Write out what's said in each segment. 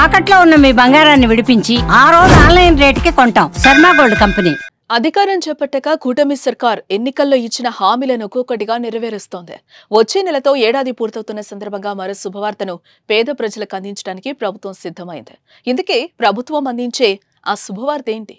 తాకట్లో ఉన్న మీ బంగారాన్ని విడిపించి ఆ రోజు ఆన్లైన్ రేటుకి కొంటాం. Sharma gold company. అధికారం చేపట్టాక కూటమి సర్కార్ ఎన్నికల్లో ఇచ్చిన హామీలను ఒక్కొక్కటిగా నెరవేరుస్తోంది. వచ్చే నెలతో ఏడాది పూర్తవుతున్న సందర్భంగా మరో శుభవార్తను పేద ప్రజలకు అందించడానికి ప్రభుత్వం సిద్ధమైంది. ఇందుకే ప్రభుత్వం అందించే ఆ శుభవార్త ఏంటి?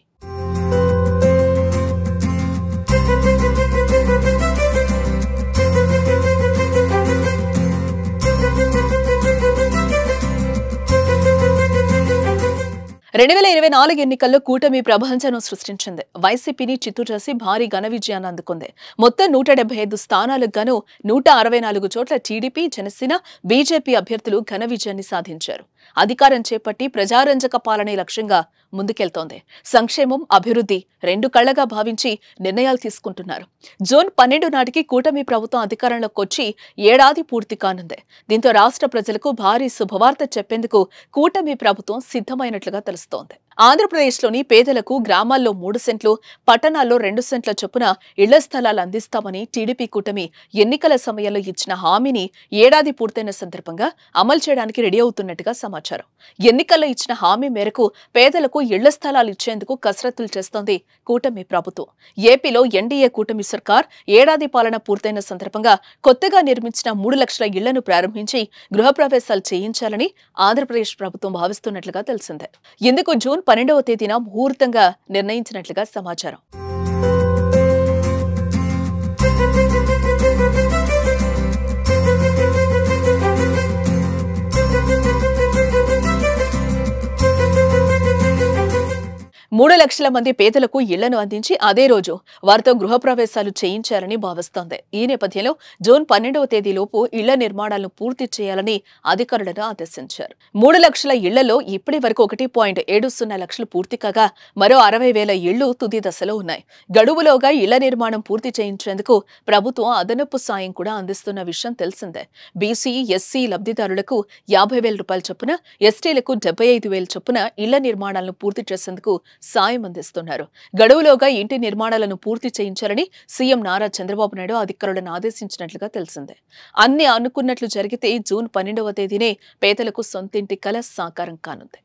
రెండు 2024 ఎన్నికల్లో కూటమి ప్రభంజనం సృష్టించింది. వైసీపీని చిత్తు చేసి భారీ ఘన విజయాన్ని అందుకుంది. మొత్తం 175 స్థానాలకు గాను 164 చోట్ల టీడీపీ, జనసేన, బీజేపీ అభ్యర్థులు ఘన విజయాన్ని సాధించారు. అధికారం చేపట్టి ప్రజారంజక పాలనే లక్ష్యంగా ముందుకెళ్తోంది. సంక్షేమం, అభివృద్ధి రెండు కళ్లగా భావించి నిర్ణయాలు తీసుకుంటున్నారు. జూన్ 12 నాటికి కూటమి ప్రభుత్వం అధికారంలోకి వచ్చి ఏడాది పూర్తి కానుంది. దీంతో రాష్ట్ర ప్రజలకు భారీ శుభవార్త చెప్పేందుకు కూటమి ప్రభుత్వం సిద్ధమైనట్లుగా తెలుస్తోంది. ఆంధ్రప్రదేశ్లోని పేదలకు గ్రామాల్లో 3 సెంట్లు, పట్టణాల్లో 2 సెంట్ల చొప్పున ఇళ్ల స్థలాలు అందిస్తామని టీడీపీ కూటమి ఎన్నికల సమయంలో ఇచ్చిన హామీని ఏడాది పూర్తయిన సందర్భంగా అమలు చేయడానికి రెడీ అవుతున్నట్టుగా సమాచారం. ఎన్నికల్లో ఇచ్చిన హామీ మేరకు పేదలకు ఇళ్ల స్థలాలు ఇచ్చేందుకు కసరత్తులు చేస్తోంది కూటమి ప్రభుత్వం. ఏపీలో ఎన్డీఏ కూటమి సర్కార్ ఏడాది పాలన పూర్తయిన సందర్భంగా కొత్తగా నిర్మించిన 3 లక్షల ఇళ్లను ప్రారంభించి గృహప్రవేశాలు చేయించాలని ఆంధ్రప్రదేశ్ ప్రభుత్వం భావిస్తున్నట్లుగా తెలిసిందే. ఇందుకు జూన్ 12వ తేదీన ముహూర్తంగా నిర్ణయించినట్లుగా సమాచారం. మూడు లక్షల మంది పేదలకు ఇళ్లను అందించి అదే రోజు వారితో గృహప్రవేశాలు చేయించాలని భావిస్తోంది. ఈ నేపథ్యంలో జూన్ 12వ తేదీలోపు ఇళ్ల నిర్మాణాలను పూర్తి చేయాలని అధికారులను ఆదేశించారు. 3 లక్షల ఇళ్లలో ఇప్పటి వరకు 1.70 లక్షలు పూర్తి కాగా మరో 60,000 ఇళ్లు తుది దశలో ఉన్నాయి. గడువులోగా ఇళ్ల నిర్మాణం పూర్తి చేయించేందుకు ప్రభుత్వం అదనపు సాయం కూడా అందిస్తున్న విషయం తెలిసిందే. బీసీ, ఎస్సీ లబ్ధిదారులకు 50,000 రూపాయల చొప్పున, ఎస్టీలకు 75,000 చొప్పున ఇళ్ల నిర్మాణాలను పూర్తి చేసేందుకు సాయం అందిస్తున్నారు. గడువులోగా ఇంటి నిర్మాణాలను పూర్తి చేయించాలని సీఎం నారా చంద్రబాబు నాయుడు అధికారులను ఆదేశించినట్లుగా తెలిసిందే. అన్ని అనుకున్నట్లు జరిగితే జూన్ 12వ తేదీనే పేదలకు సొంతింటి కల సాకారం కానుంది.